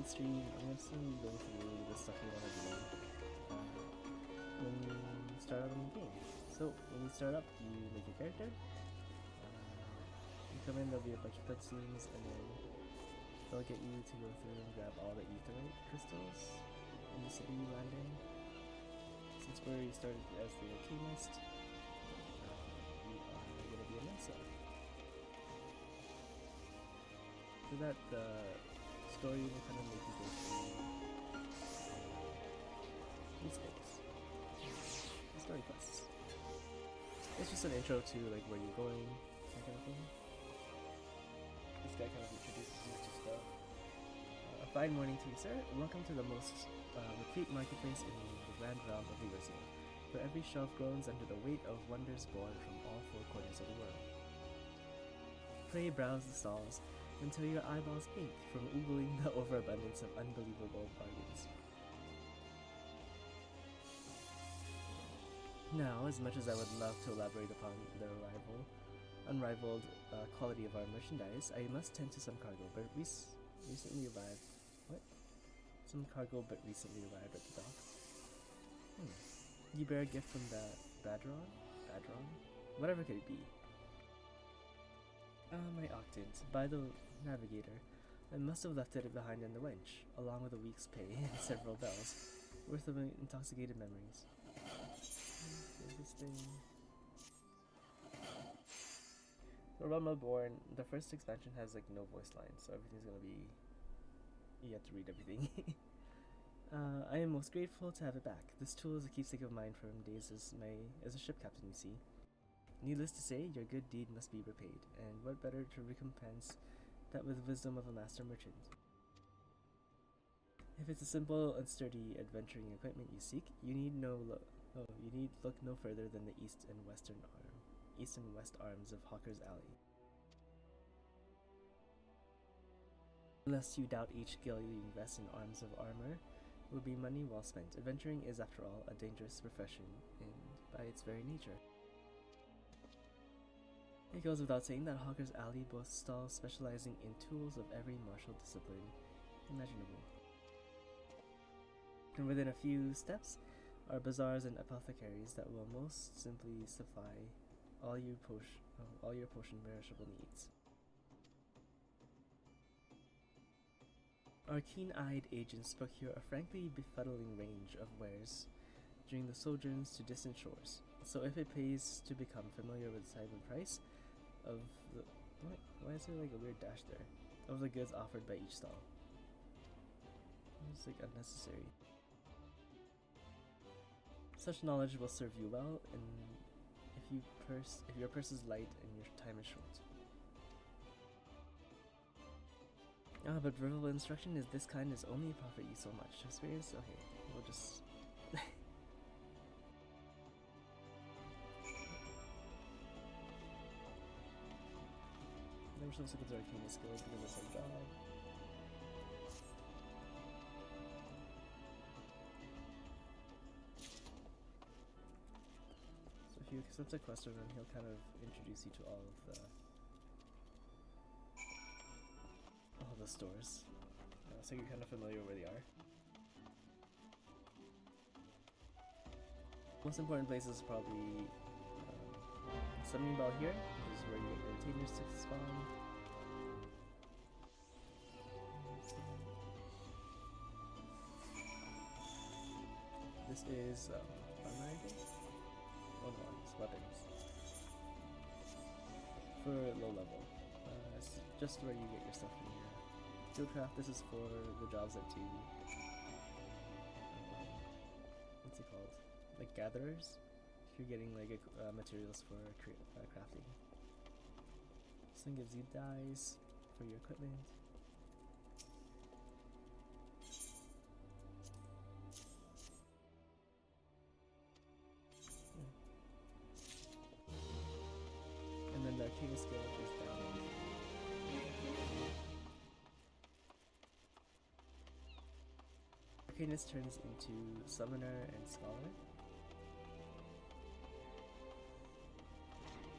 stream, I'm gonna see you go through the stuff you want to do when you start out in the game. So when you start up, you make your character. You come in, there'll be a bunch of cutscenes, and then they'll get you to go through and grab all the aetherite crystals in the city you land in. Since where you started as the alchemist, you are gonna be a Mensa. So that the story will kind of make you go through these things. The story quests. It's just an intro to like where you're going, that kind of thing. This guy kind of introduces you to stuff. A fine morning to you, sir. Welcome to the most replete marketplace in the grand realm of Eurasia, where every shelf groans under the weight of wonders born from all four corners of the world. Pray browse the stalls until your eyeballs ache from oogling the overabundance of unbelievable bargains. Now, as much as I would love to elaborate upon the unrivaled quality of our merchandise, I must tend to some cargo, but recently arrived. What? Some cargo, but recently arrived at the docks. You bear a gift from Badron? Whatever could it be? My octant. By the navigator. I must have left it behind in the wench, along with a week's pay and several bells, worth of intoxicated memories. This thing. A Realm Reborn, the first expansion has like no voice lines, so everything's gonna be. You have to read everything. I am most grateful to have it back. This tool is a keepsake of mine from days as a ship captain, you see. Needless to say, your good deed must be repaid, and what better to recompense that with wisdom of a master merchant. If it's a simple and sturdy adventuring equipment you seek, you need look no further than the east and west arms of Hawker's Alley. Lest you doubt each gil you invest in arms of armor would be money well spent. Adventuring is, after all, a dangerous profession, and by its very nature. It goes without saying that Hawker's Alley boasts stalls specializing in tools of every martial discipline imaginable. And within a few steps are bazaars and apothecaries that will most simply supply all your potion perishable needs. Our keen-eyed agents procure a frankly befuddling range of wares during the sojourns to distant shores, so if it pays to become familiar with the type and price of the... Why is there like a weird dash there? Of the goods offered by each stall. It's like unnecessary. Such knowledge will serve you well, and if your purse is light and your time is short. But verbal instruction is this kind is only profit you so much. Experience? Okay, we'll just... Never supposed to get the arcane skills because it's our job. So if you accept a quest, then he'll kind of introduce you to all the stores. So you're kind of familiar where they are. Most important place is probably Summoning Bell here. This is where you get your retainers to spawn. This is armor, I think? Oh no, it's weapons. For low level. It's just where you get your stuff from here. Fieldcraft, this is for the jobs that do... what's it called? Like gatherers? If you're getting like materials for crafting. This thing gives you dyes for your equipment. And then the arcane skill is down. Arcanist turns into Summoner and Scholar.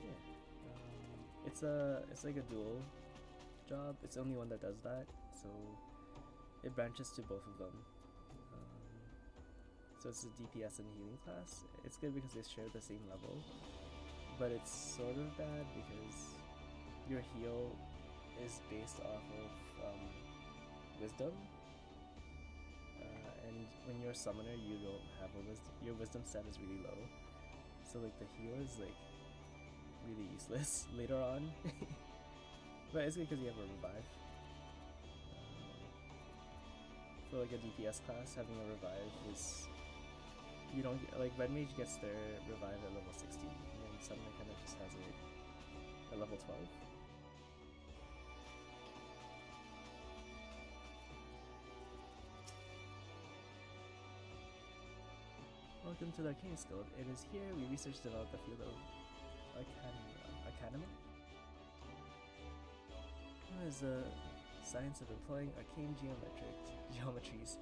Yeah. It's like a dual job. It's the only one that does that. So it branches to both of them. So it's a DPS and healing class. It's good because they share the same level, but it's sort of bad because your heal is based off of wisdom, and when you're a summoner, you don't have a wisdom. Your wisdom stat is really low, so like the heal is like really useless later on. But it's good because you have a revive. For like a DPS class, having a revive is, you don't get, like Red Mage gets their revive at level 60, and then Summoner kind of just has it at level 12. Welcome to the Arcanist Guild. It is here we research and develop the field of Arcanima. It is the science of employing arcane geometries,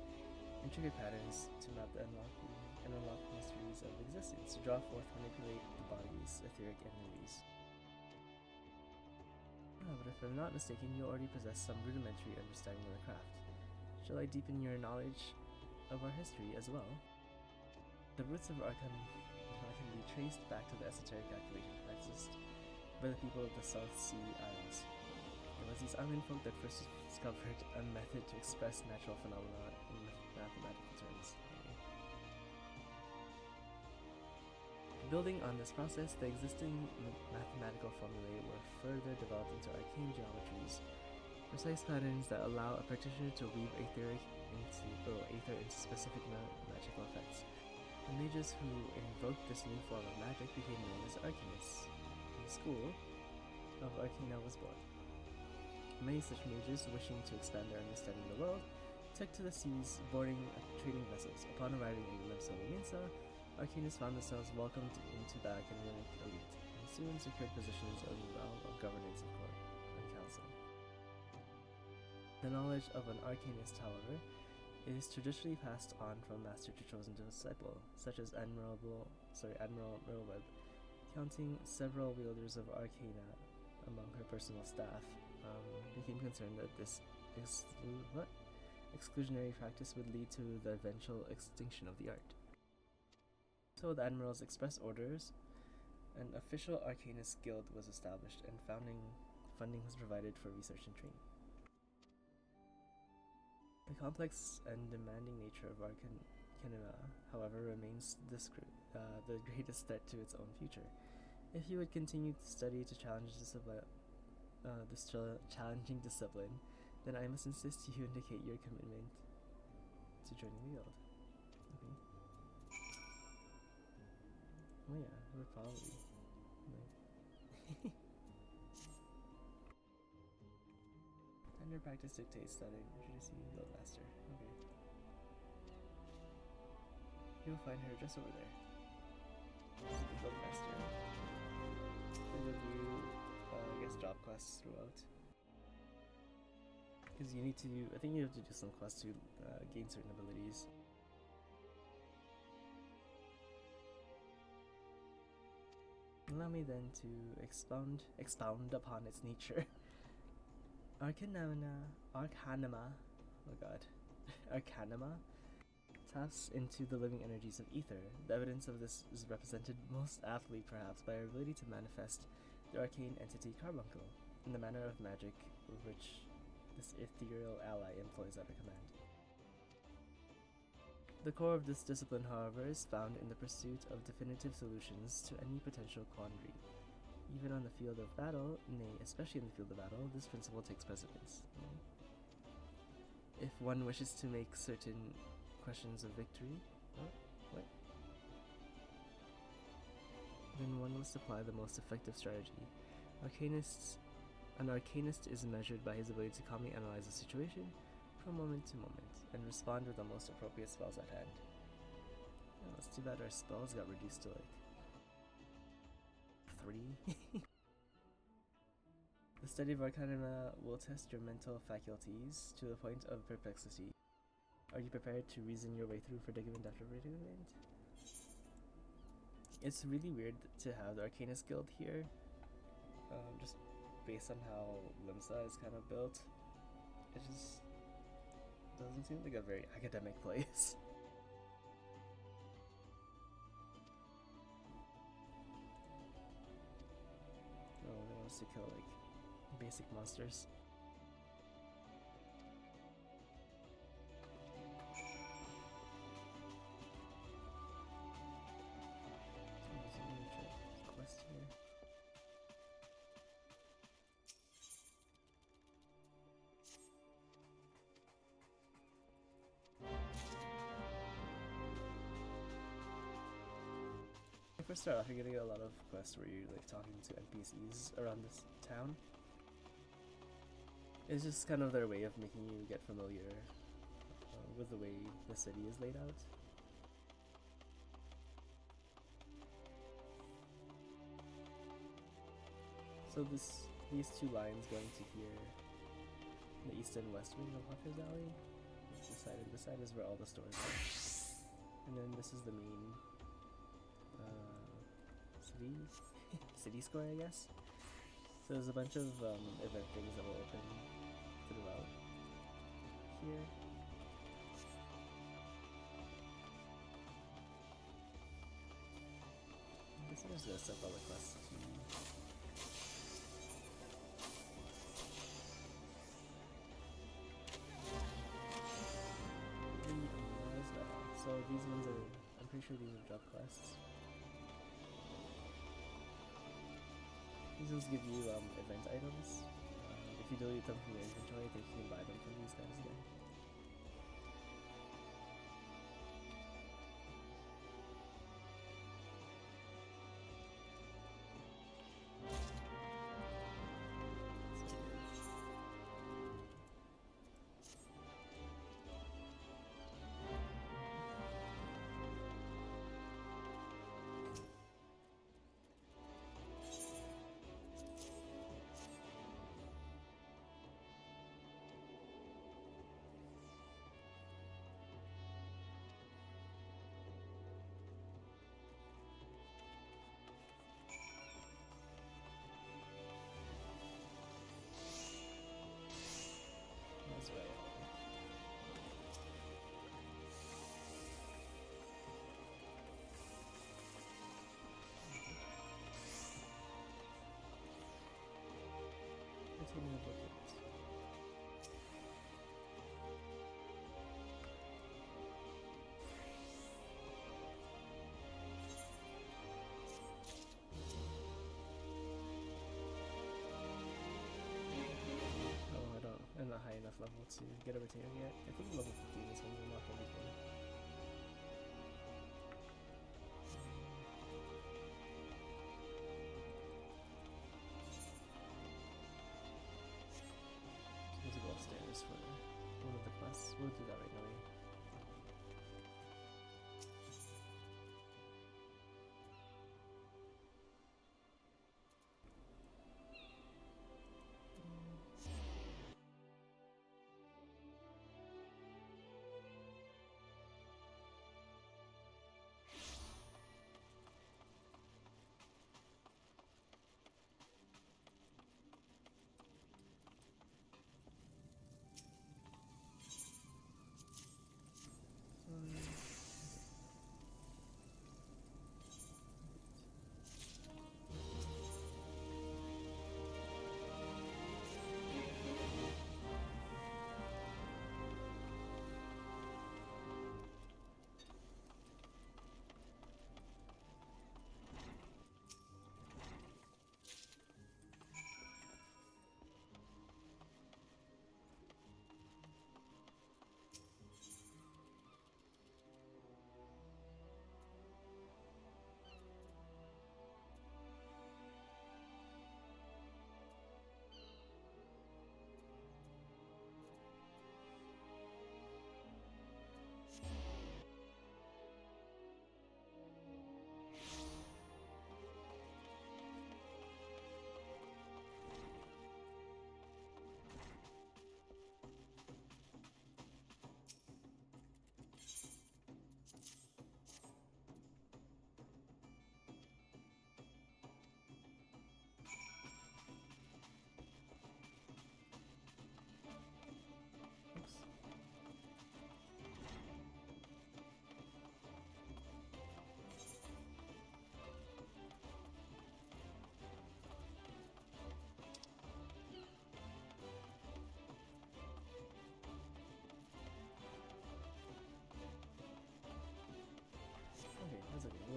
intricate patterns to map and unlock mysteries of existence, to draw forth, manipulate the bodies, etheric entities. But if I'm not mistaken, you already possess some rudimentary understanding of the craft. Shall I deepen your knowledge of our history as well? The roots of Arcan can be traced back to the esoteric calculation practiced by the people of the South Sea Isles. It was these island folk that first discovered a method to express natural phenomena in mathematical terms. Building on this process, the existing mathematical formulae were further developed into arcane geometries, precise patterns that allow a practitioner to weave aether into specific magical effects. The mages who invoked this new form of magic became known as arcanists, and the school of Arcana was born. Many such mages, wishing to expand their understanding of the world, took to the seas, boarding trading vessels. Upon arriving in the lips of Mensa, Arcanists found themselves welcomed into the academic elite, and soon secured positions in the realm of governance and court and council. The knowledge of an Arcanist, however, is traditionally passed on from master to chosen disciple, such as Admiral Railweb, counting several wielders of Arcana among her personal staff. Became concerned that this exclusionary practice would lead to the eventual extinction of the art. So the Admiral's express orders, an official Arcanist Guild was established, and funding was provided for research and training. The complex and demanding nature of Arcanima, however, remains the greatest threat to its own future. If you would continue to study to challenge this challenging discipline, then I must insist you indicate your commitment to joining the guild. Okay. Oh yeah, we're probably like Tender practice dictates that I introduce you to Guildmaster. Okay. You'll find her just over there. This is the Guildmaster. She'll give you job quests throughout. Because you need to I think you have to do some quests to gain certain abilities. Allow me then to expound upon its nature. Arcanima, Arcanima taps into the living energies of ether. The evidence of this is represented most aptly, perhaps, by our ability to manifest the arcane entity Carbuncle in the manner of magic which this ethereal ally employs at her command. The core of this discipline, however, is found in the pursuit of definitive solutions to any potential quandary. Even on the field of battle, nay, especially in the field of battle, this principle takes precedence. If one wishes to make certain questions of victory, then one must apply the most effective strategy. An arcanist is measured by his ability to calmly analyze a situation from moment to moment and respond with the most appropriate spells at hand. Oh, it's too bad our spells got reduced to like 3. The study of Arcanima will test your mental faculties to the point of perplexity. Are you prepared to reason your way through predicament after predicament? It's really weird to have the Arcanist Guild here, just based on how Limsa is kind of built. It's just, Doesn't seem like a very academic place. Oh, they want us to kill like basic monsters. Quest here. When you first start off, you're gonna get a lot of quests where you're like talking to NPCs around this town. It's just kind of their way of making you get familiar with the way the city is laid out. So these two lines going to here, the east and west wing of Hawker's Alley. This side is where all the stores are. And then this is the main city square, I guess. So there's a bunch of event things that will open throughout here. I guess I'm just gonna set all the quests to so these ones are, I'm pretty sure these are drop quests. These ones give you event items. If you delete them from your inventory, I think you can buy them from these guys again. That's right. Let's go to the booklet. I'm not high enough level to get a retainer yet. I think level 15 is when you unlock everything. So let's go upstairs for one of the quests. We'll do that right now.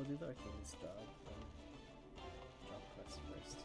do the Arcanist job, then drop quest first.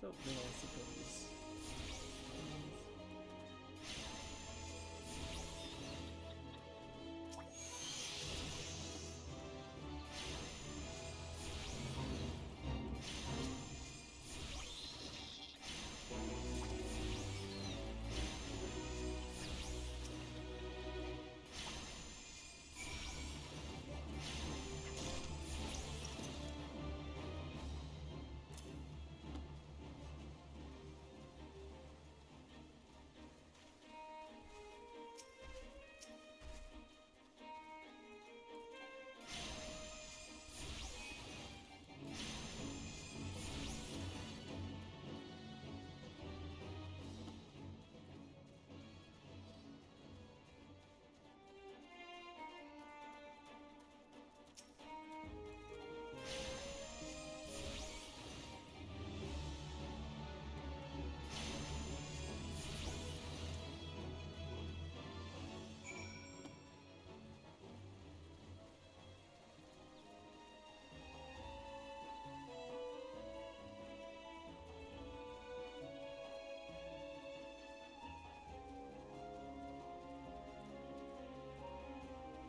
So, no, I suppose.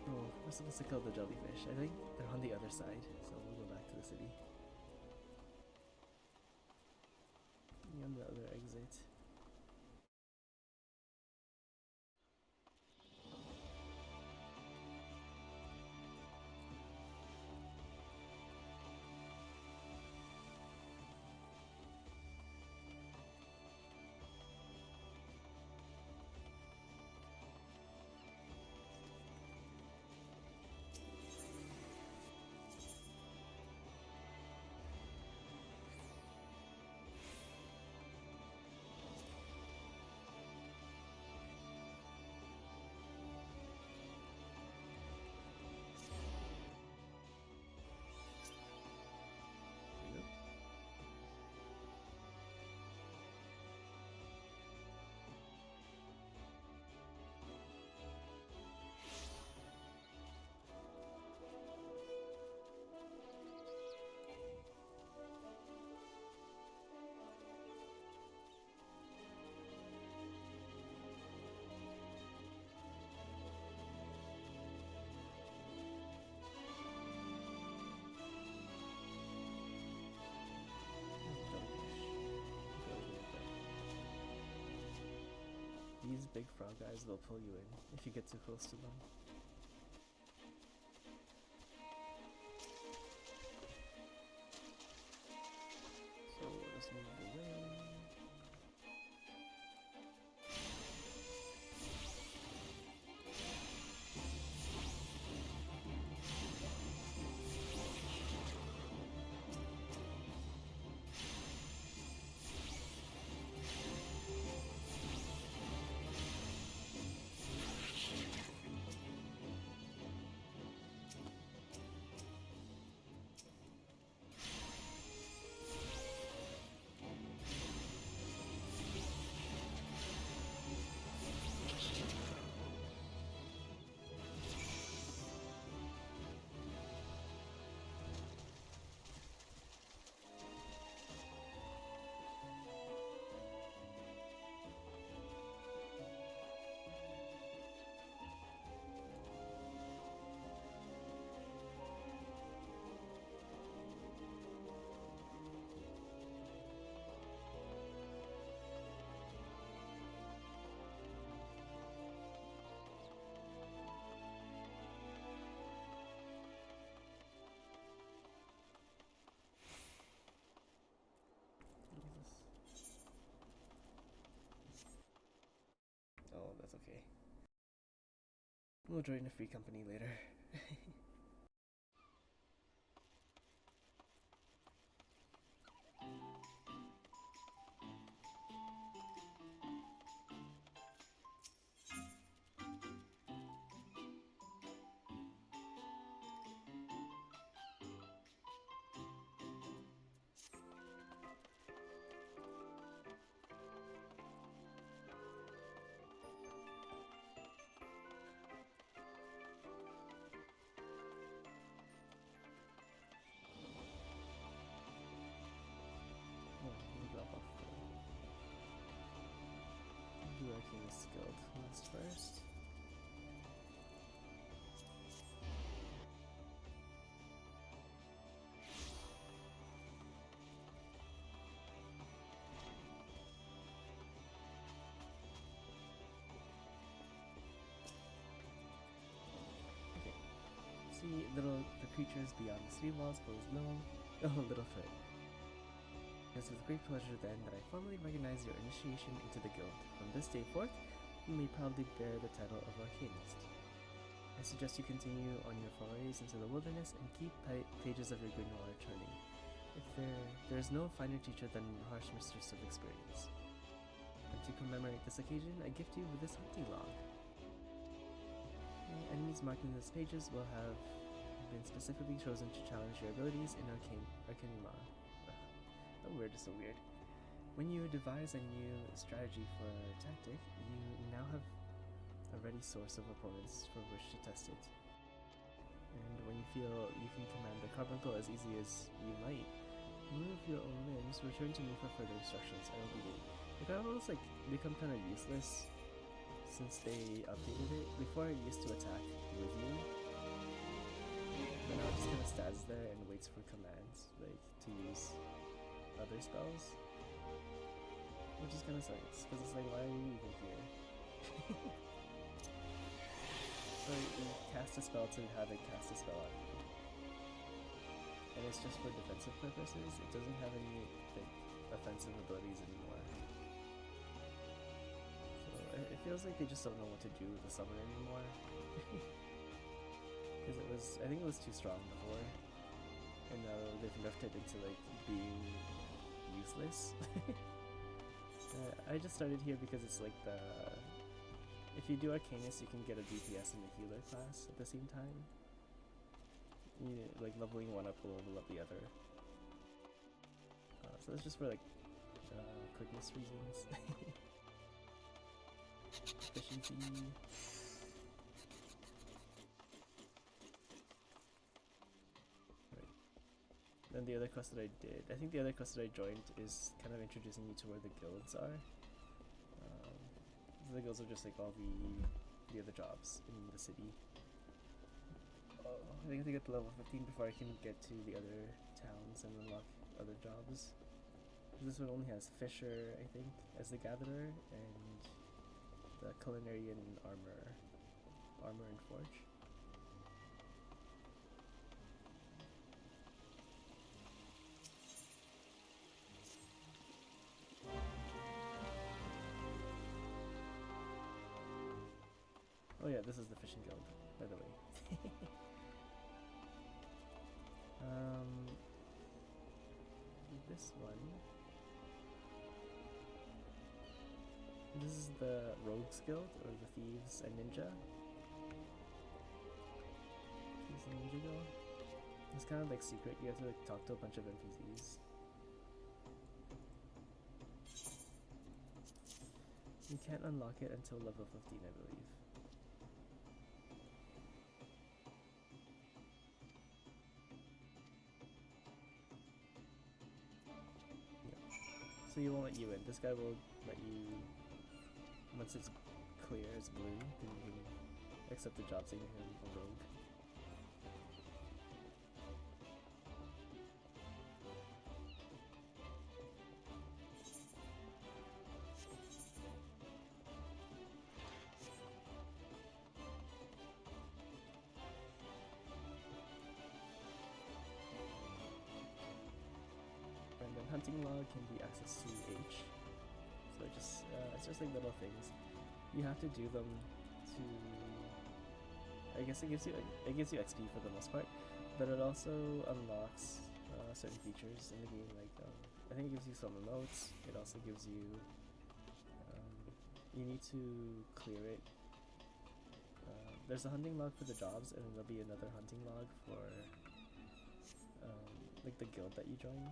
Oh, we're supposed to kill the jellyfish. I think they're on the other side, so we'll go back to the city. On the other exit. These big frog guys will pull you in if you get too close to them. So let's move away. okay. We'll join a free company later. Do Arcanist Guild last first. Okay. See the creatures beyond the city walls pose no little threat. It is with great pleasure then that I formally recognize your initiation into the guild. From this day forth, you may proudly bear the title of Arcanist. I suggest you continue on your forays into the wilderness and keep pages of your grimoire turning. If there is no finer teacher than harsh mistress of experience. And to commemorate this occasion, I gift you with this hunting log. Enemies marked in these pages will have been specifically chosen to challenge your abilities in Arcanima. The word is so weird. When you devise a new strategy for a tactic, you now have a ready source of opponents for which to test it. And when you feel you can command the carbuncle as easy as you might, move your own limbs, return to me for further instructions. I will be waiting. The carbuncles like become kind of useless since they updated it. Before it used to attack with you, but now it just kind of stands there and waits for commands, like to use other spells, which is kind of sucks because it's like, why are you even here? So you cast a spell to have it cast a spell on you, and it's just for defensive purposes. It doesn't have any like offensive abilities anymore. So it feels like they just don't know what to do with the summon anymore. Because I think it was too strong before, and now they've left it into like being useless. I just started here because it's like if you do Arcanist, you can get a DPS and a healer class at the same time. Like leveling one up will level up the other. So it's just for like quickness reasons. Efficiency. Then the other quest that I did, I think the other quest that I joined is kind of introducing you to where the guilds are. The guilds are just like all the other jobs in the city. I think I have to get to level 15 before I can get to the other towns and unlock other jobs. This one only has Fisher, I think, as the gatherer, and the culinary and armor and forge. Oh yeah, this is the fishing guild, by the way. This one. This is the Rogues Guild, or the Thieves and Ninja. Thieves and Ninja Guild. It's kind of like secret, you have to like talk to a bunch of NPCs. You can't unlock it until level 15, I believe. So he won't let you in. This guy will let you, once it's clear, it's blue, then you can accept the job saying you're a rogue. Hunting log can be accessed through H. So it's just like little things. you have to do them to. I guess it gives you XP for the most part, but it also unlocks certain features in the game. Like I think it gives you some emotes. It also gives you. You need to clear it. There's a hunting log for the jobs, and then there'll be another hunting log for like the guild that you join.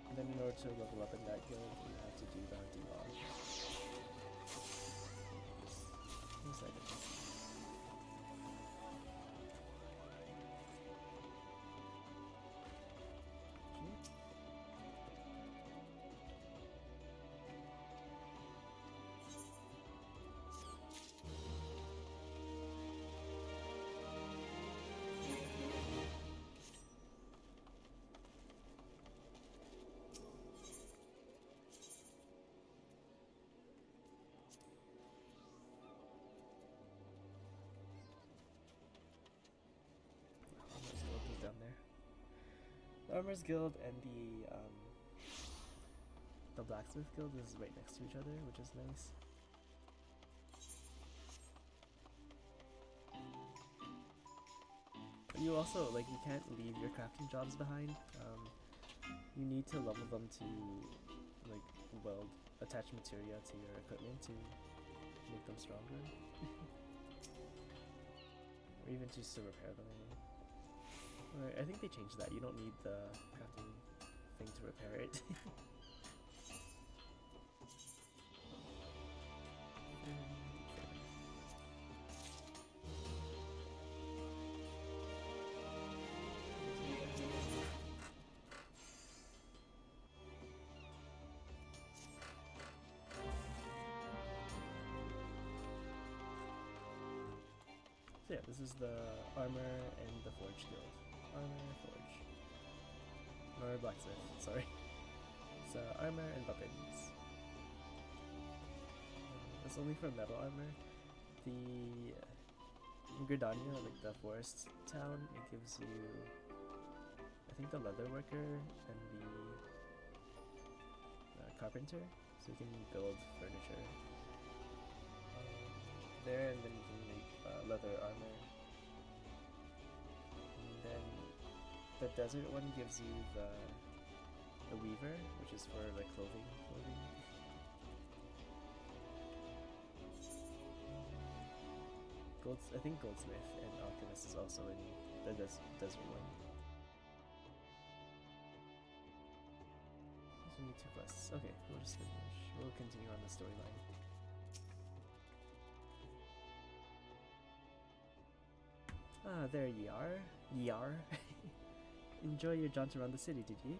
And then in order to level up in that guild, you have to do the hunting log. Just like it. Down there. The Armor's Guild and the Blacksmith Guild is right next to each other, which is nice. But you also, like, you can't leave your crafting jobs behind. You need to level them to, like, weld, attach materia to your equipment to make them stronger. Or even just to repair them. I think they changed that. You don't need the crafting thing to repair it. So yeah, this is the Armor and the Forge Guild. Armor, Forge. Or Blacksmith, sorry. So armor and weapons. That's only for metal armor. The in Gridania, like the forest town, it gives you I think the leather worker and the carpenter, so you can build furniture there, and then you can make leather armor. And then the desert one gives you the weaver, which is for like clothing. I think goldsmith and alchemist is also in the desert one. So we need 2 quests. Okay, we'll just finish. We'll continue on the storyline. Ah, there ye are. Ye are. Enjoy your jaunt around the city, did ye?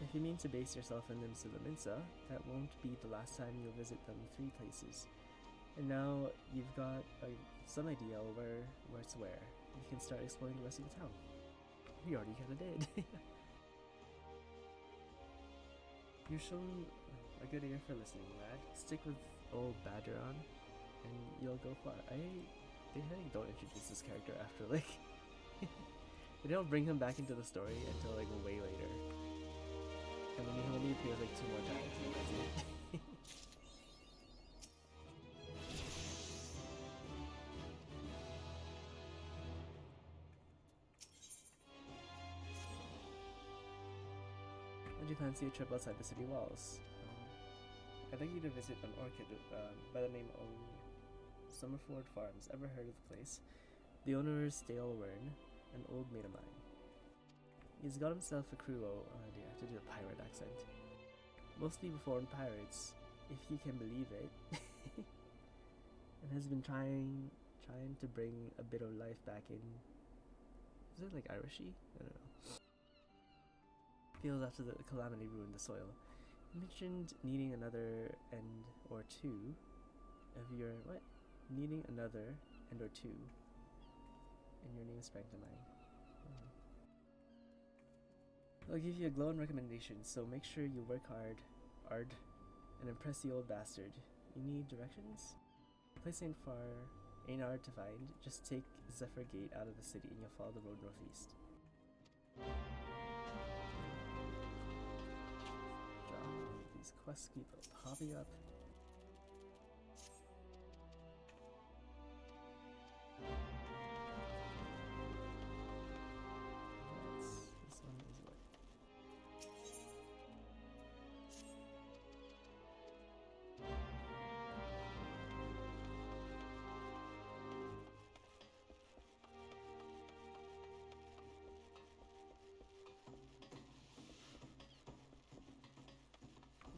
If you mean to base yourself in Nimsa, that won't be the last time you'll visit them 3 places. And now you've got some idea where it's where. You can start exploring the rest of the town. We already kinda did. You've shown a good ear for listening, lad. Stick with old Badgeron, and you'll go far. They don't introduce this character after, like... they don't bring him back into the story until, like, way later. And then he only appears, like, 2 more times, and that's it. Would you fancy a trip outside the city walls? I'd like you to visit an orchid by the name of Summerford Farms. Ever heard of the place? The owner is Dale Wern, an old mate of mine. He's got himself a crew of, I have to do a pirate accent. Mostly reformed pirates, if you can believe it. And has been trying to bring a bit of life back in. Is it like Irishy? I don't know. Feels after the calamity ruined the soil. You mentioned needing another end or 2 of your needing another end or 2, and your name sprang to mind. I'll give you a glowing recommendation, so make sure you work hard, and impress the old bastard. You need directions? The place ain't hard to find. Just take Zephyr Gate out of the city and you'll follow the road northeast. quests keep popping up. This one is what?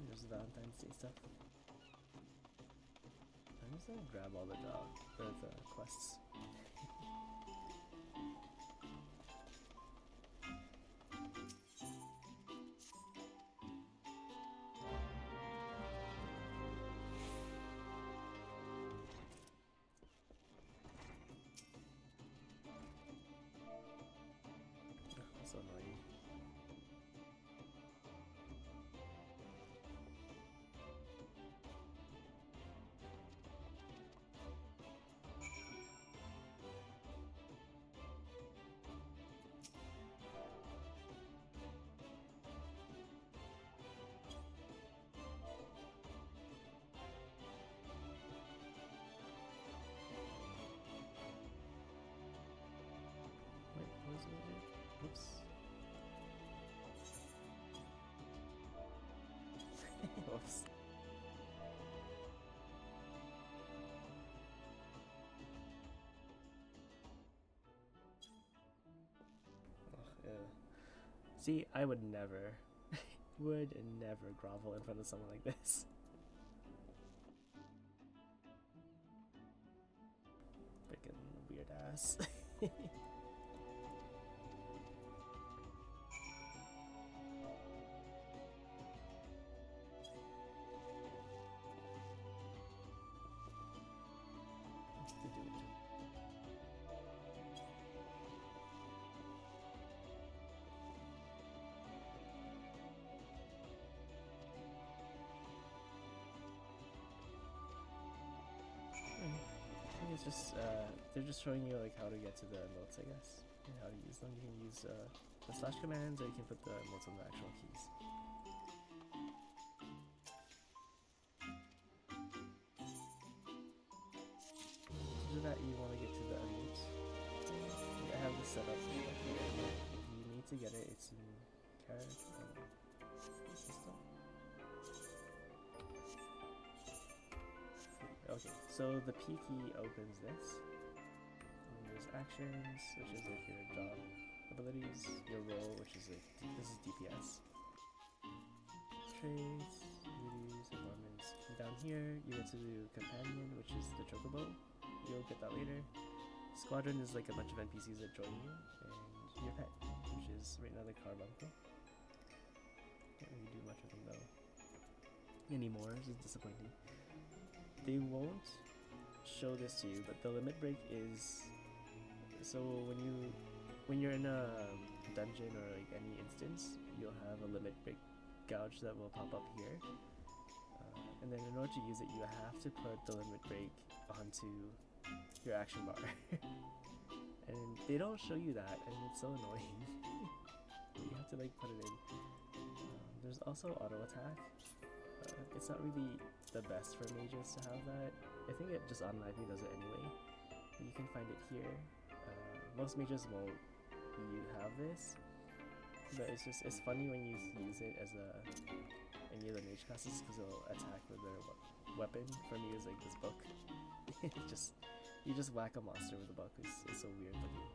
There's Valentine's Day stuff. I'm just gonna grab all the quests. That's so annoying. Wait, what was it? Oops. Whoops. Ugh, see, I would never grovel in front of someone like this. Freaking weird ass. It's just they're just showing you like how to get to the emotes, I guess, and how to use them. You can use the slash commands, or you can put the emotes on the actual keys. To do that, you want to get to the emotes. I have this set up here. If you need to get it, it's in character system. Okay, so the P key opens this. And there's actions, which is like your job abilities, your role, which is like, this is DPS. Traits, duties, performance. And down here, you get to do companion, which is the chocobo. You'll get that later. Squadron is like a bunch of NPCs that join you, and your pet, which is right now the carbuncle. Can't really do much of them though anymore, which is disappointing. They won't show this to you, but the limit break is so when you're in a dungeon or like any instance, you'll have a limit break gouge that will pop up here, and then in order to use it, you have to put the limit break onto your action bar. And they don't show you that, and it's so annoying. You have to like put it in. There's also auto attack. It's not really the best for mages to have that. I think it just automatically does it anyway. But you can find it here. Most mages won't have this, but it's funny when you use it as any of the mage classes, because it'll attack with their weapon. For me, it's like this book. You just whack a monster with a book. It's so weird looking.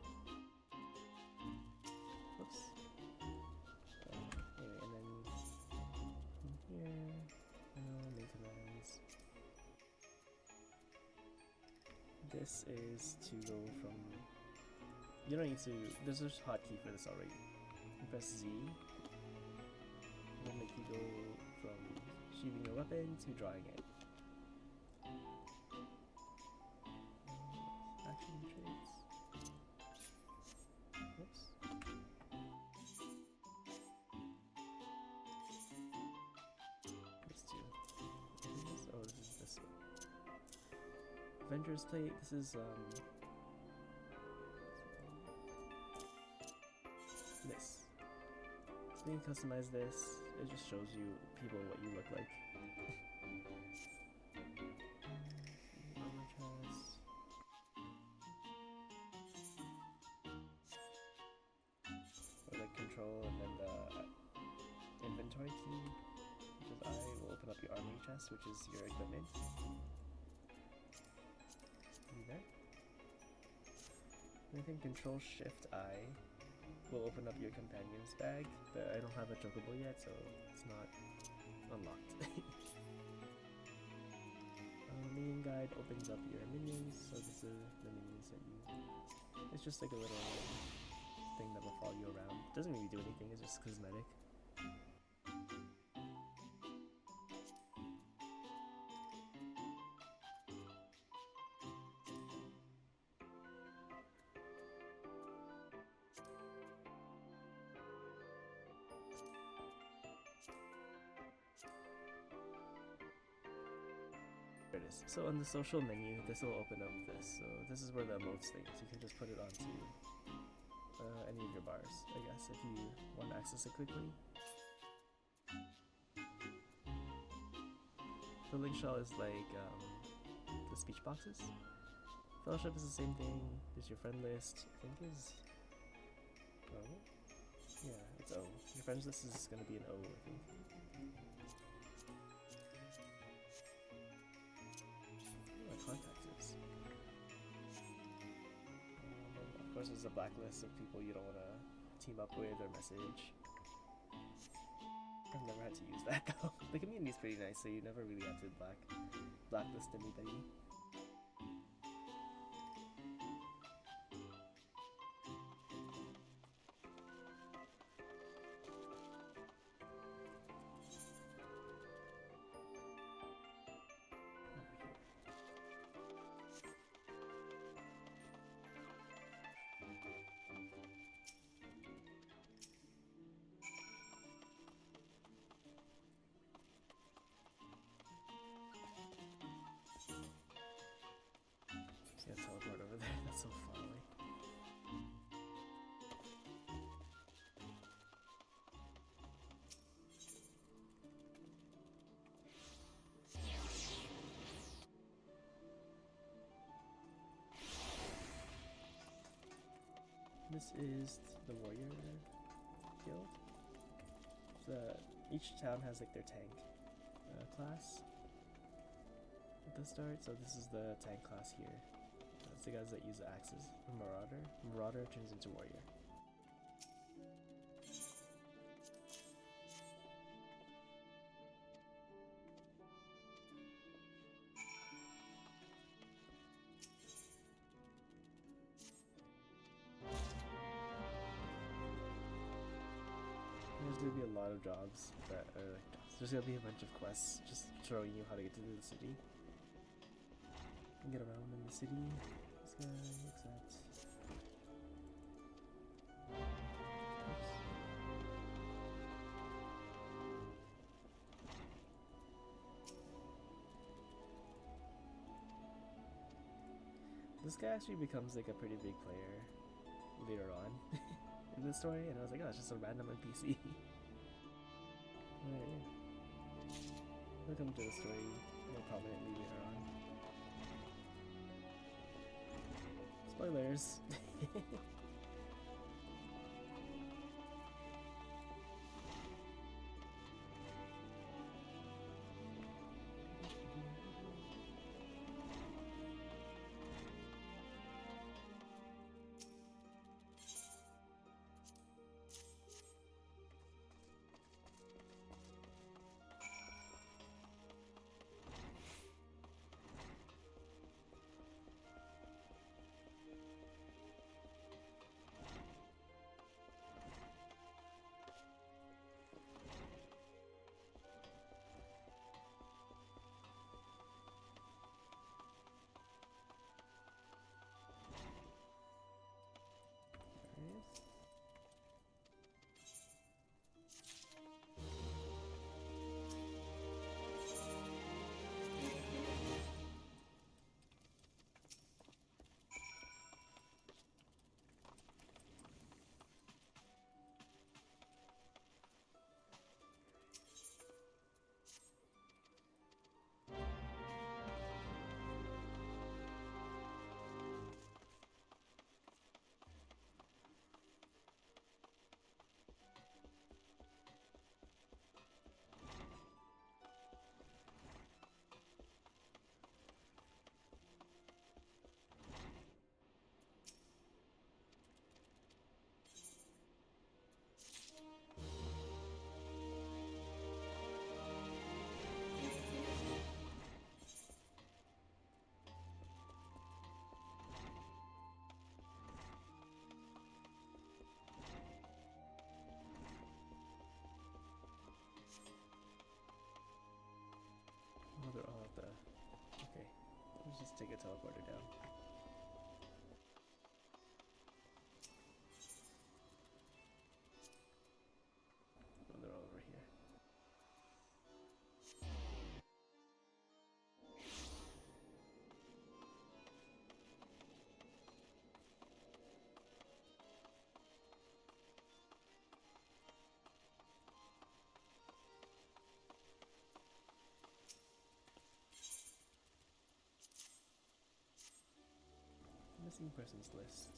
Whoops. Anyway, and then here. Main commands. This is to go from. You don't need to. There's a hotkey for this already. You press Z. It'll make you go from sheathing your weapon to drawing it. Action traits. Whoops. Oh, this is this one. Avengers plate. This is this. So you can customize this. it just shows you people what you look like. Armor chest. Or like control and then the inventory key, which is I, will open up your armory chest, which is your equipment. There. And I think Control Shift I will open up your companion's bag, but I don't have a chocobo yet, so it's not unlocked. Minion guide opens up your minions, so this is the minions that you. It's just like a little thing that will follow you around. It doesn't really do anything. It's just cosmetic. There it is. So on the social menu, this will open up this. So this is where the emotes thing is. You can just put it onto any of your bars, I guess, if you want to access it quickly. The link shell is like the speech boxes. Fellowship is the same thing. There's your friend list. I think is O. Yeah, it's O. Your friends list is gonna be an O, I think. Contact is. Of course, there's a blacklist of people you don't want to team up with or message. I've never had to use that though. The community is pretty nice, so you never really have to blacklist anybody. Yeah, teleport over there. That's so far away. This is the warrior guild. Each town has like their tank class at the start, so this is the tank class here. That's the guys that use axes. Marauder. Marauder turns into warrior. There's gonna be a lot of jobs that are like jobs. There's gonna be a bunch of quests just showing you how to get to the city. And get around in the city. This guy, accept. Oops. This guy actually becomes like a pretty big player later on in the story, and I was like, oh, it's just a random NPC. Alright. He'll come to the story more prominently later on. Spoilers! just take a teleporter down. Oh, they're all over here. Missing persons list.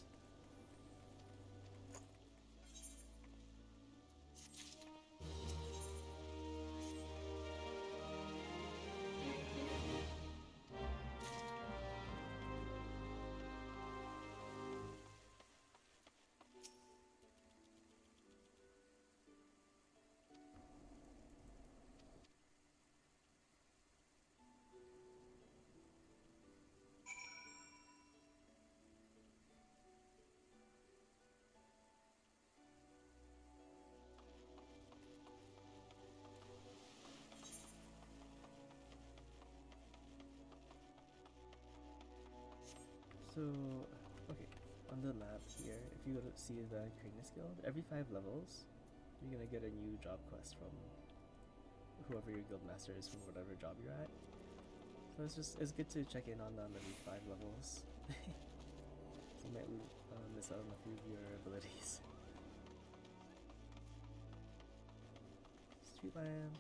So, okay, on the lab here, if you go to see the Cranius Guild, every 5 levels, you're gonna get a new job quest from whoever your guild master is from whatever job you're at. So it's good to check in on them every 5 levels. So you might miss out on a few of your abilities. Street lamp.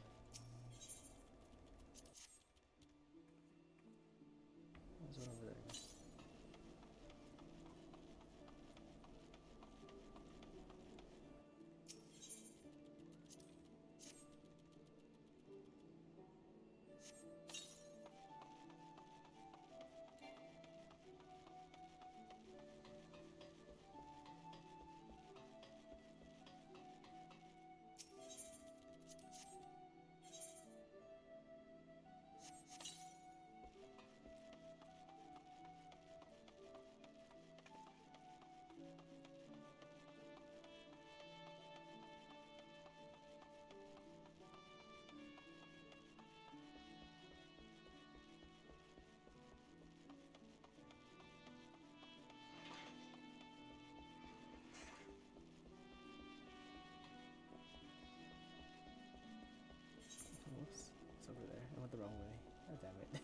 There's one over there. Whoops, it's over there. I went the wrong way. Oh, damn it.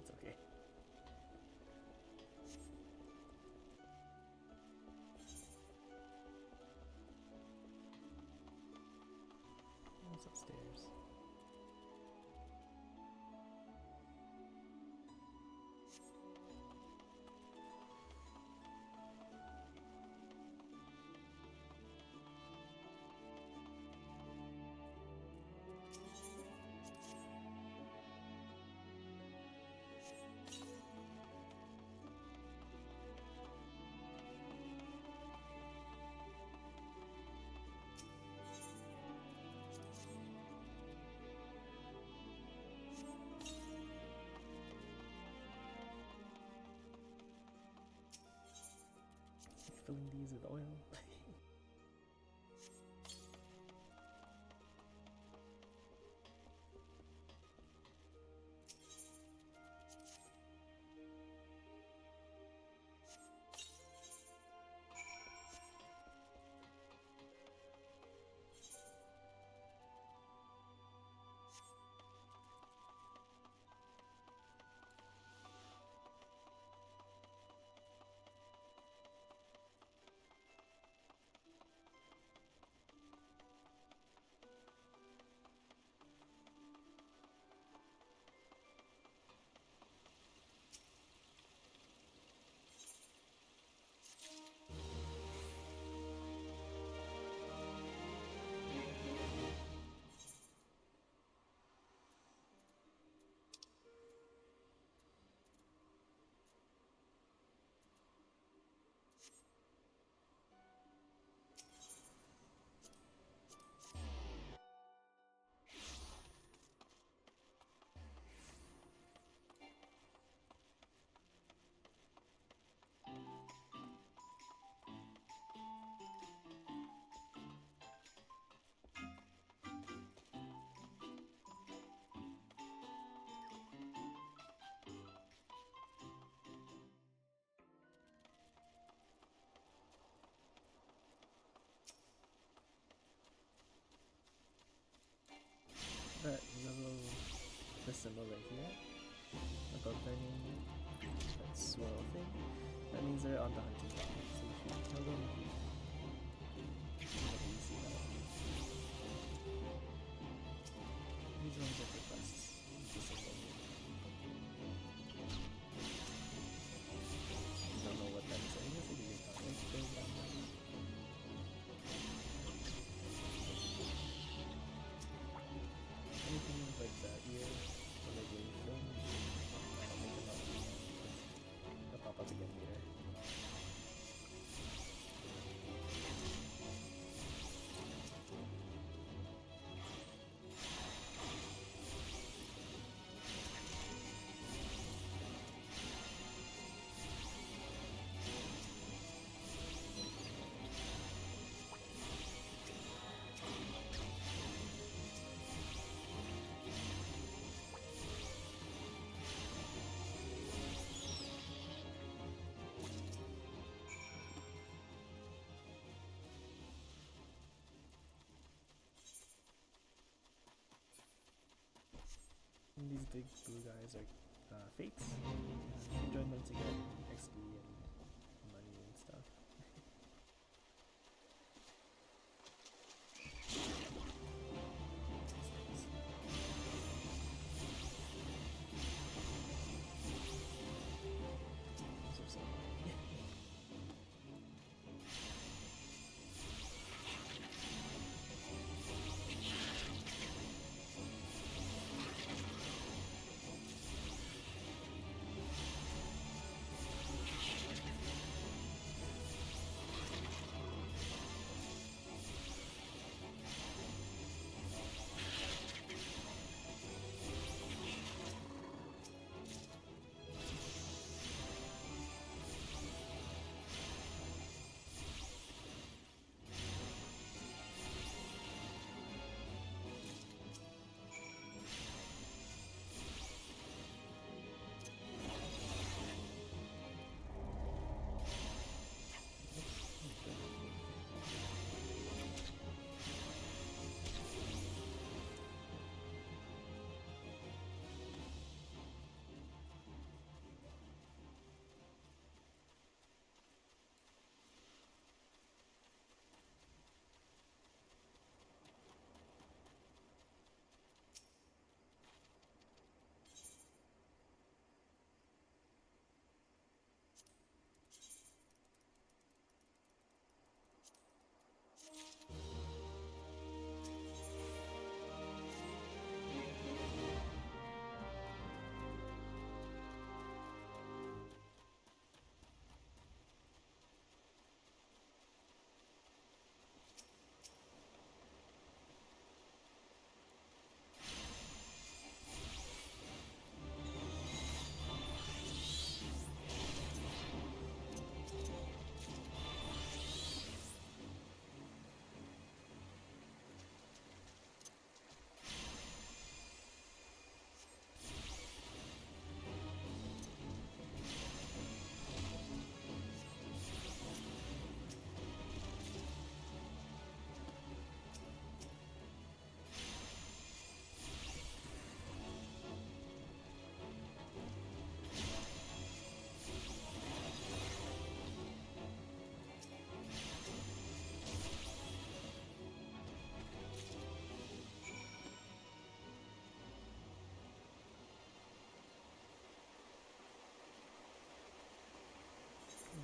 It's okay. Oh, it's upstairs. Filling these with oil. little the symbol right here above their name, that swirl thing. That means they're on the hunting ground, so you should kill them. Whenever you see that. These ones are for quests. The symbol here. I don't know what that is. I think it's like a good context thing down there. Anything with like the ear or like wave film, make them up. They'll pop up again later. And these big blue guys are fates. You join them to get XP and money and stuff. These are so funny.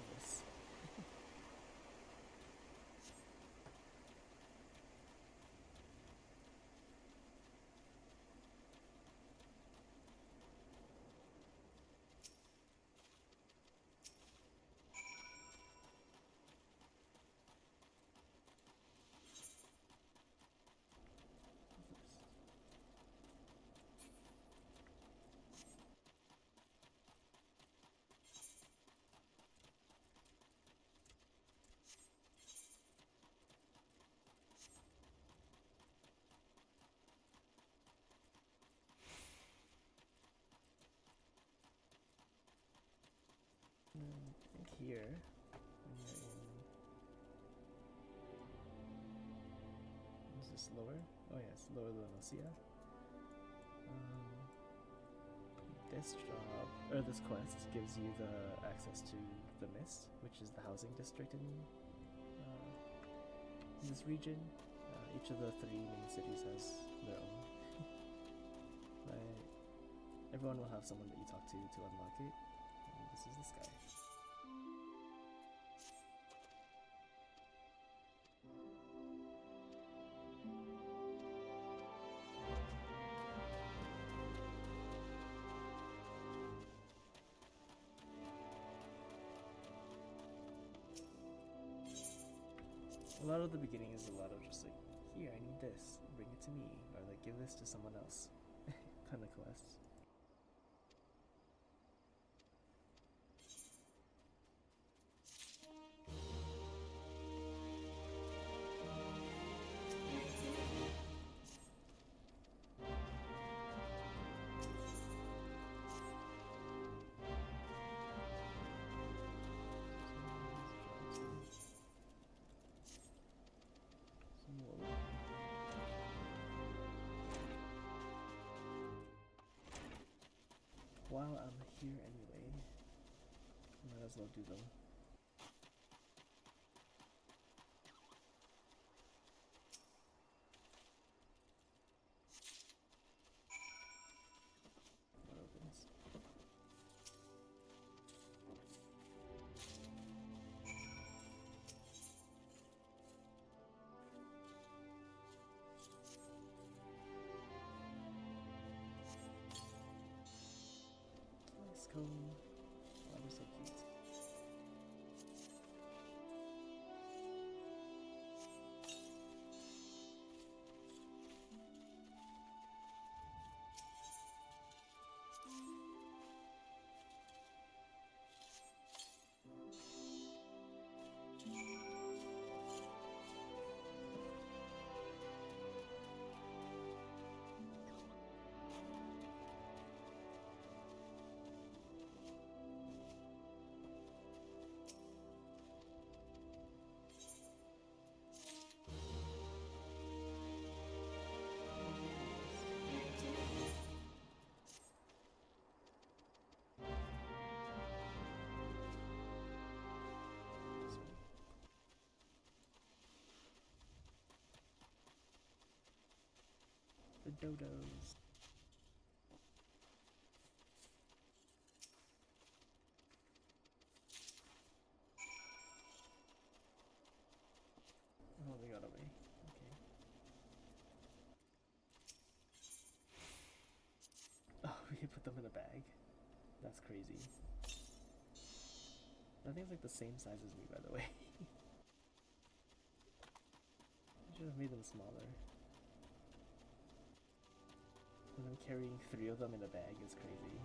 Yes. I think here, when you're in, is this lower? Oh yeah, it's lower than Lucia. this job, or this quest, gives you the access to the Mist, which is the housing district in this region. Each of the 3 main cities has their own. But everyone will have someone that you talk to unlock it. And this is this guy. A lot of the beginning is a lot of just like, here, I need this, bring it to me, or like, give this to someone else kind of quests. While I'm here anyway, might as well do them. What opens? Nice cone. Oh, they're so cute. The dodos. Oh, they got away. Okay. Oh, we can put them in a bag. That's crazy. That thing's like the same size as me, by the way. I should have made them smaller. And then carrying 3 of them in a bag is crazy.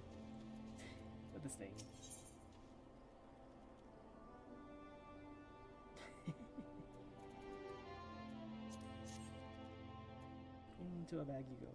With this thing. Into a bag you go.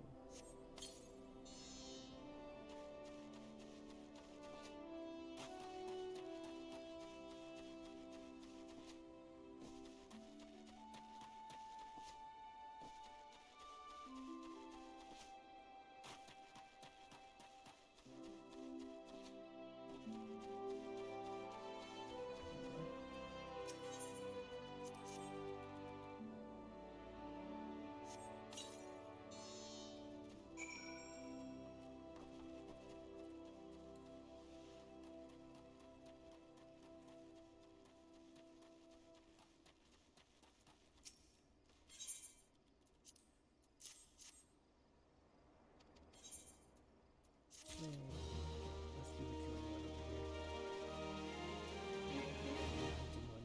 Let's do the killing one over here. Pt1.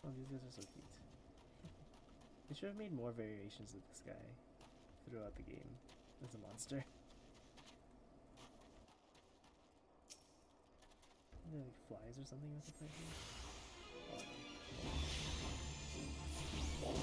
Oh, these guys are so cute. They should have made more variations of this guy throughout the game as a monster. Are there like flies or something with the fight here? Oh,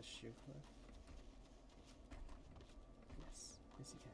sheer cliff? Yes, yes you can.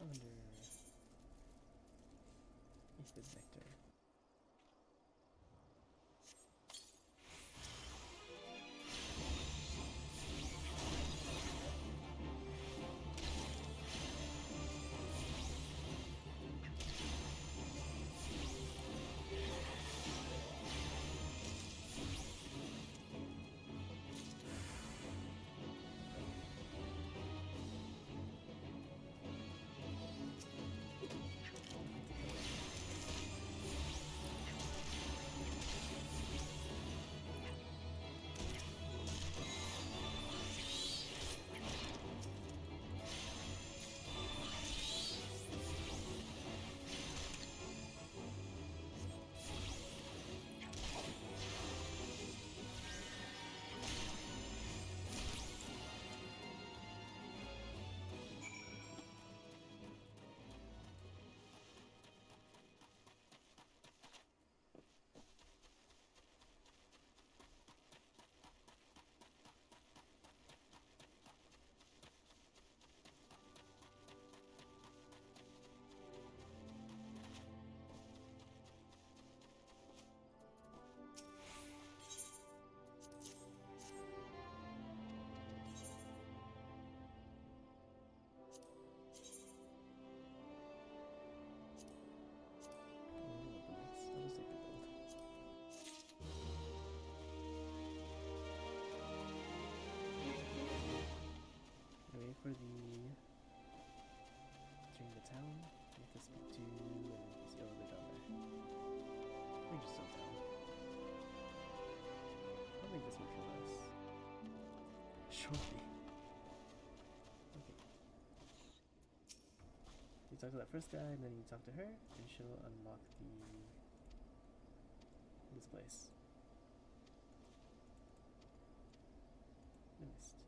I wonder if it's Nectar. I'll just take the gold. Wait for the during the town. You have to speak to and just go over down there. I think just still town. I don't think this will kill us. Surely. Okay. You talk to that first guy and then you talk to her and she'll unlock this place. I missed.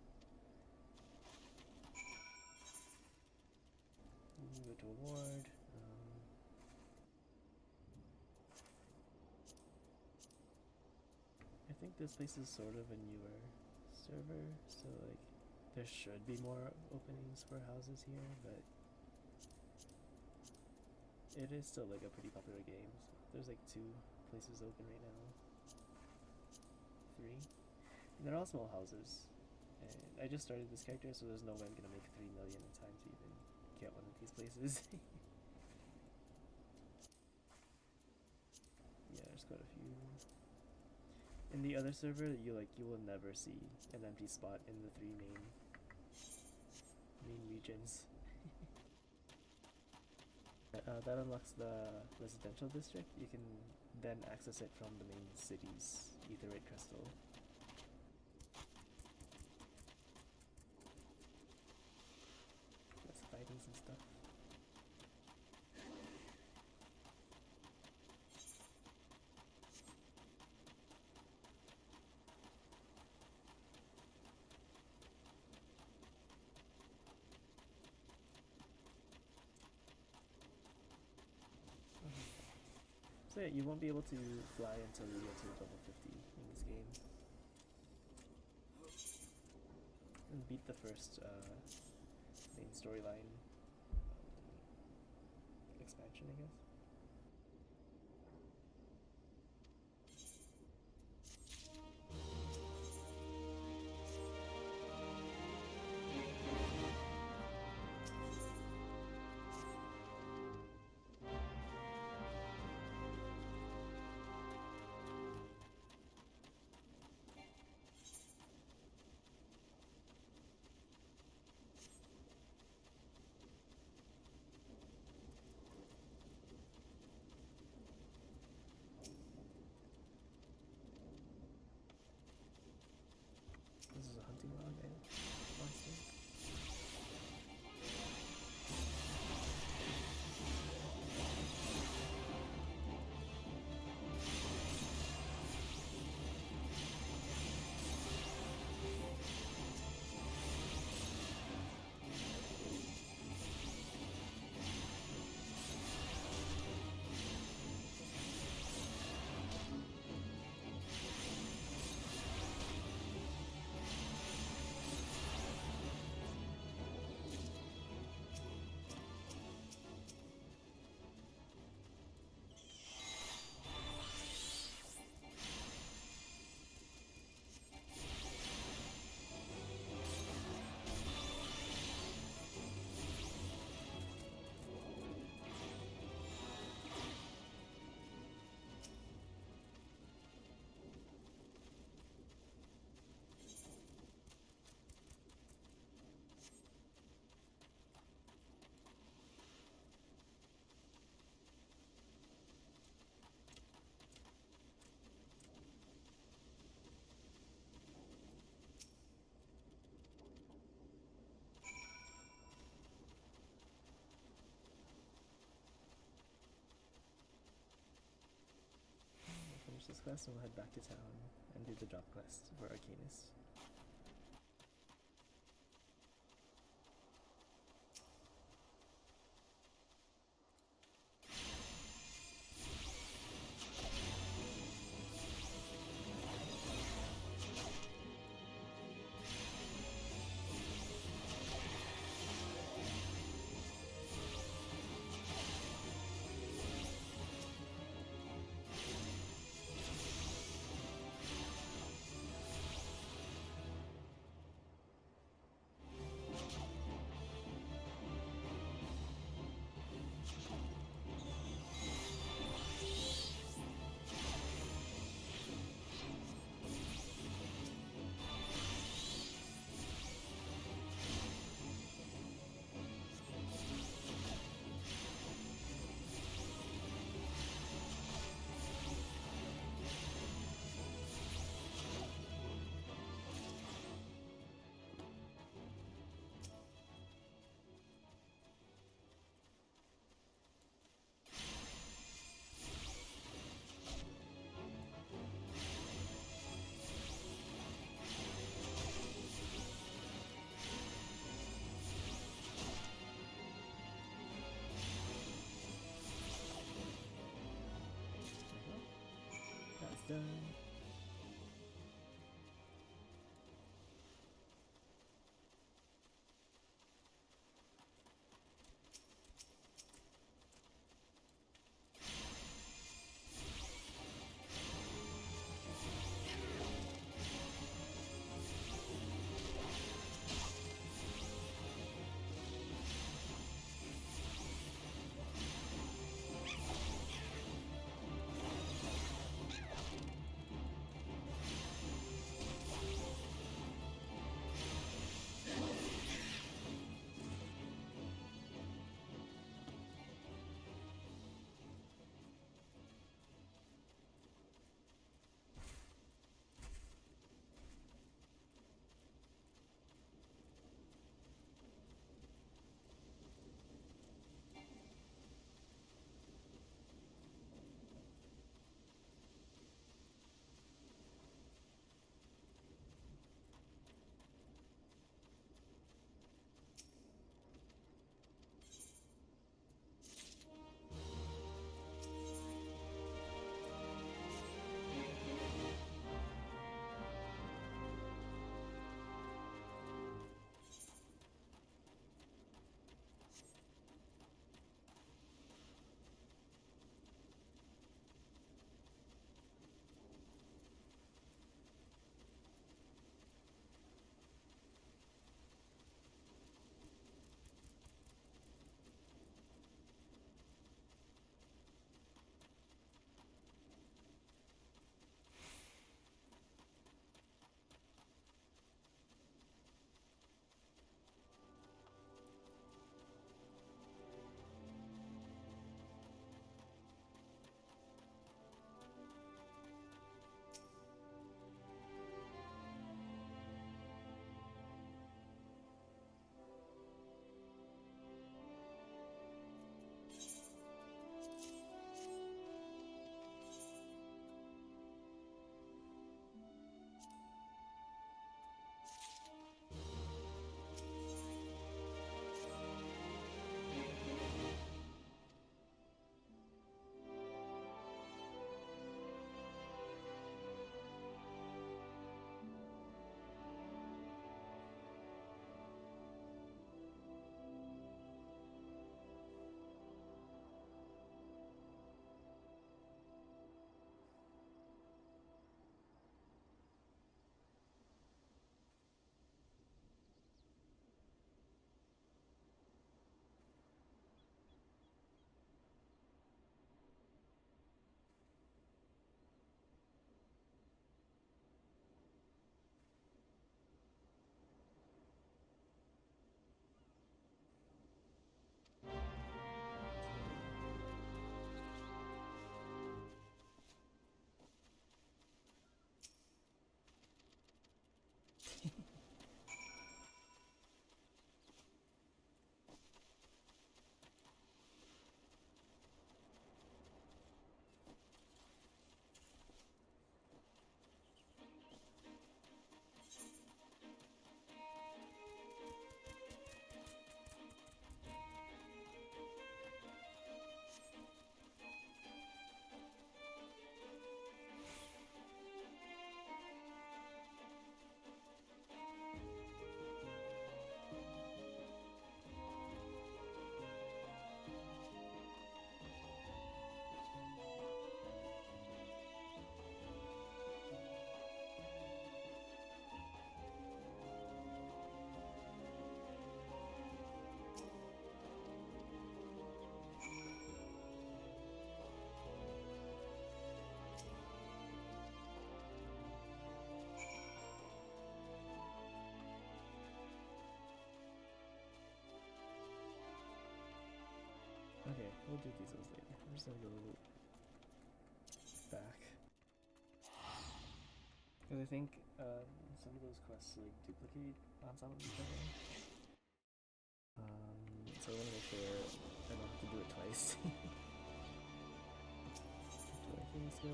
Go to award. I think this place is sort of a newer server, so like there should be more openings for houses here, but it is still like a pretty popular game. So there's like 2 places open right now. 3. And they're all small houses. And I just started this character, so there's no way I'm gonna make 3 million in time to even get one of these places. Yeah, there's quite a few. In the other server, you will never see an empty spot in the 3 main regions. That unlocks the residential district. You can then access it from the main city's etherite crystal. That's fighting some stuff. So yeah, you won't be able to fly until you get to level 50 in this game. And beat the first main storyline expansion, I guess. finish this quest and we'll head back to town and do the job quest for Arcanus. That's done. do these ones later. I'm just gonna go back. Because I think some of those quests like duplicate on some of each other. So I want to make sure I don't have to do it twice. Do I think it's good?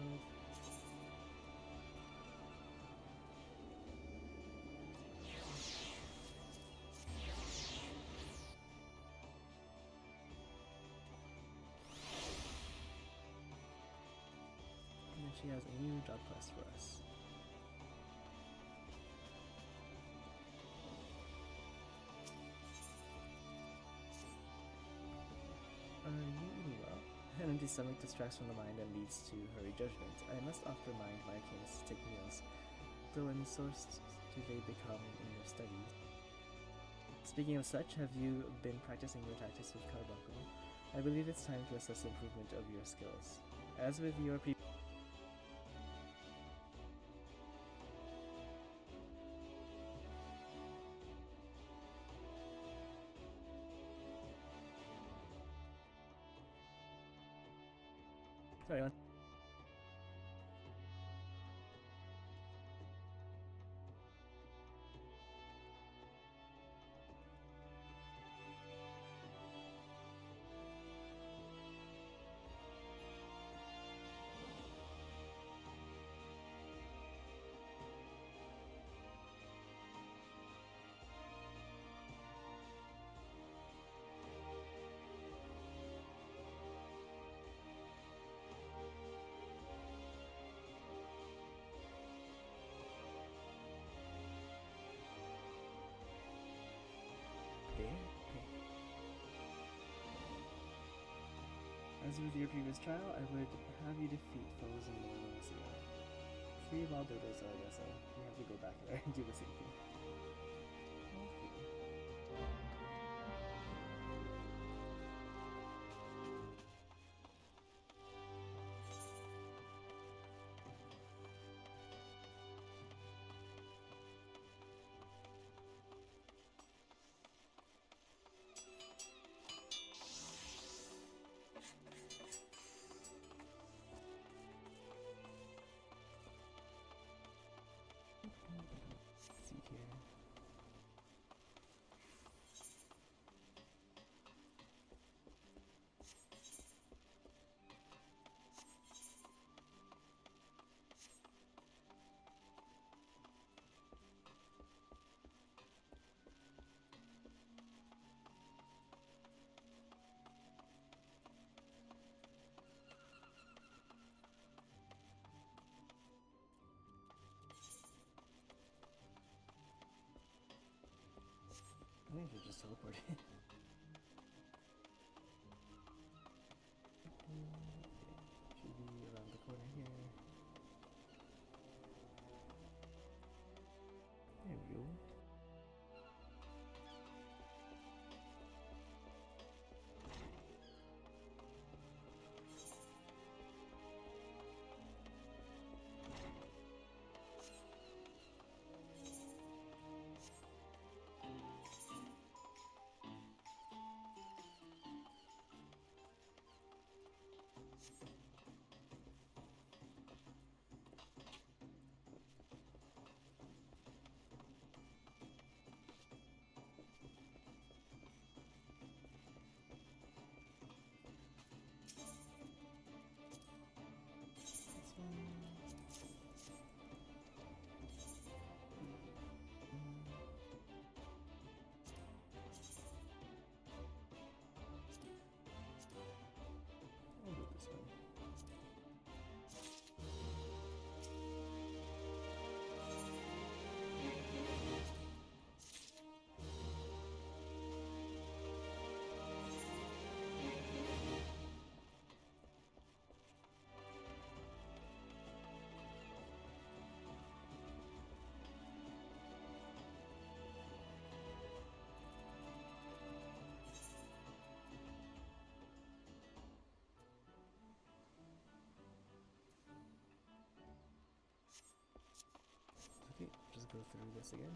And then she has a new job quest for us. Are you eating well? An empty stomach distracts from the mind and leads to hurried judgment. I must often remind my kings to take meals, though in source do they become in your studies. Speaking of such, have you been practicing your tactics with Carbuncle? I believe it's time to assess the improvement of your skills. As with your Sorry, on. As with your previous trial, I would have you defeat foes in Molosia. 3 wild dodos, so I guess we have to go back there and do the same thing. See here. I think I should just teleport in. Should be around the corner here. There we go. I'll do this one. Okay, just go through this again.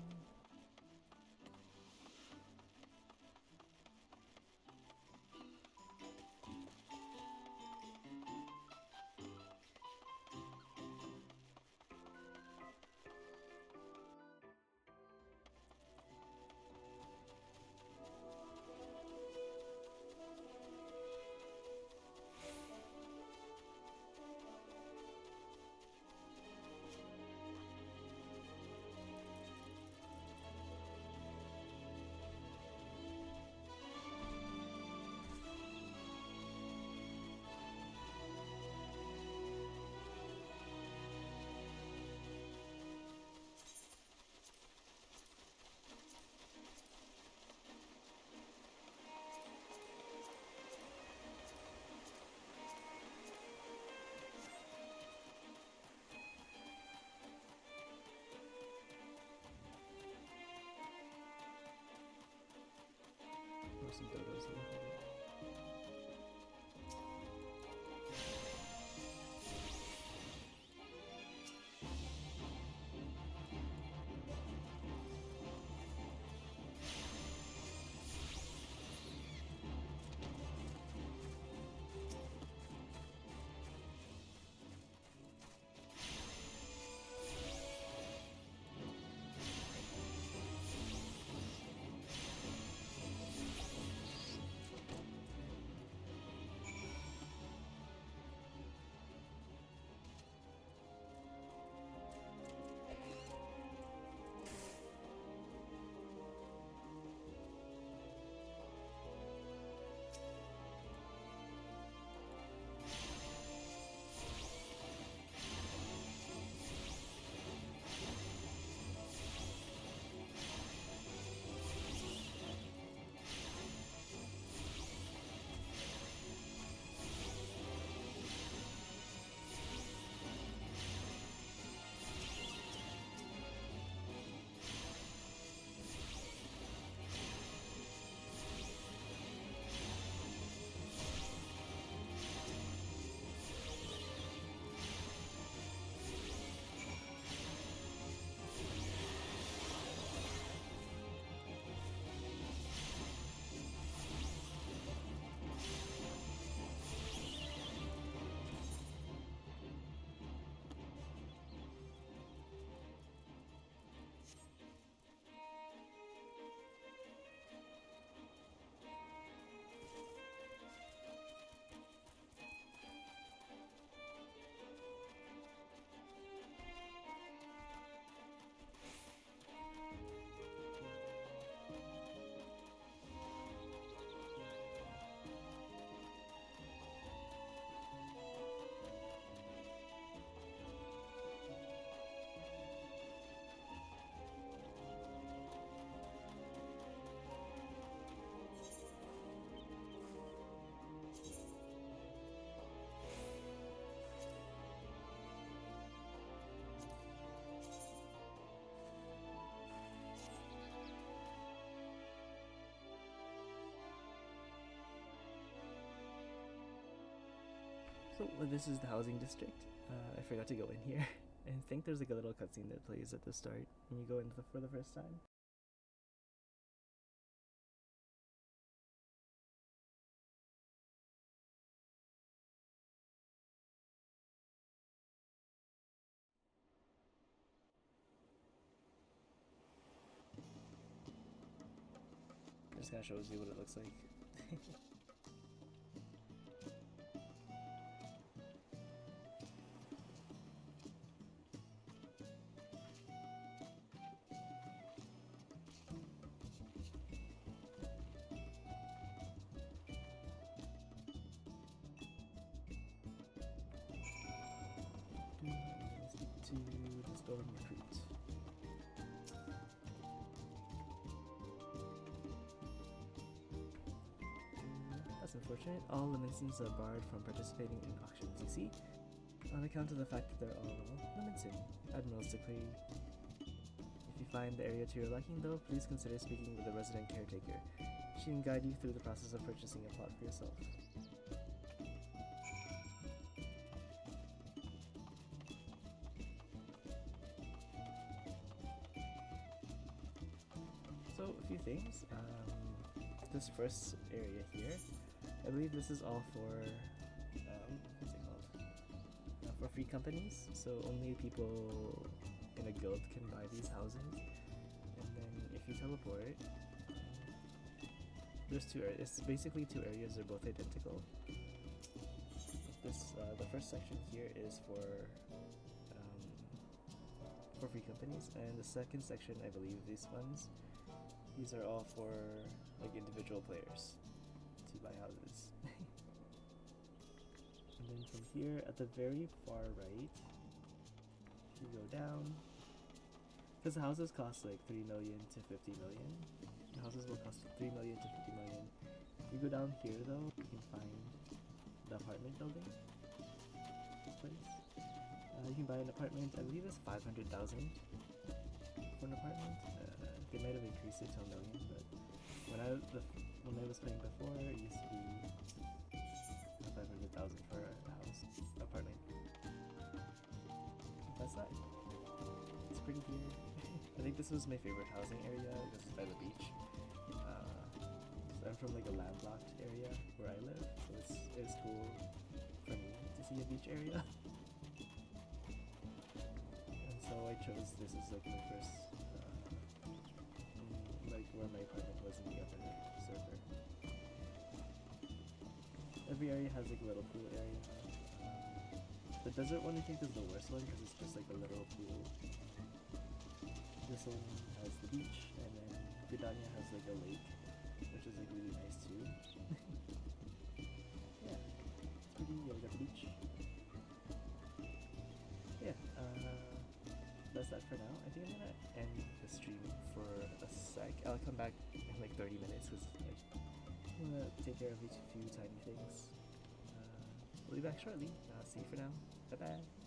So this is the housing district. I forgot to go in here. I think there's like a little cutscene that plays at the start when you go in for the first time. It just kind of shows you what it looks like. Let's get to the storm recruit. That's unfortunate. All Liminsons are barred from participating in auctions, you see? On account of the fact that they're all Liminson. Admirals decree. If you find the area to your liking though, please consider speaking with the resident caretaker. She can guide you through the process of purchasing a plot for yourself. So, a few things. This first area here, I believe this is all for, what's it called? For free companies, so only people in a guild can buy these houses. And then if you teleport, there's two areas. It's basically two areas, they're both identical. This, the first section here is for free companies, and the second section, I believe these ones, these are all for like individual players to buy houses. And then from here, at the very far right, you go down, because the houses cost like 3 million to 50 million. The houses will cost 3 million to 50 million. If you go down here though, you can find the apartment building place. You can buy an apartment, I believe it's 500,000 for an apartment. They might have increased it to 1 million, but when I was playing before, it used to be 500,000 for a house, apartment. That's that. It's pretty here. I think this was my favorite housing area. This is by the beach. So I'm from like a landlocked area where I live, so it's cool for me to see a beach area. And so I chose this as like my first, like where my apartment was in the other server. Every area has like a little pool area. The desert one I think is the worst one because it's just like a little pool. This one has the beach, and then Gridania has like a lake, which is like really nice too. Yeah, it's pretty. Yeah, we got the beach. Yeah, that's that for now. I think I'm gonna end the stream for a sec. I'll come back in like 30 minutes because like, I'm gonna take care of a few tiny things. We'll be back shortly. See you for now. Bye bye.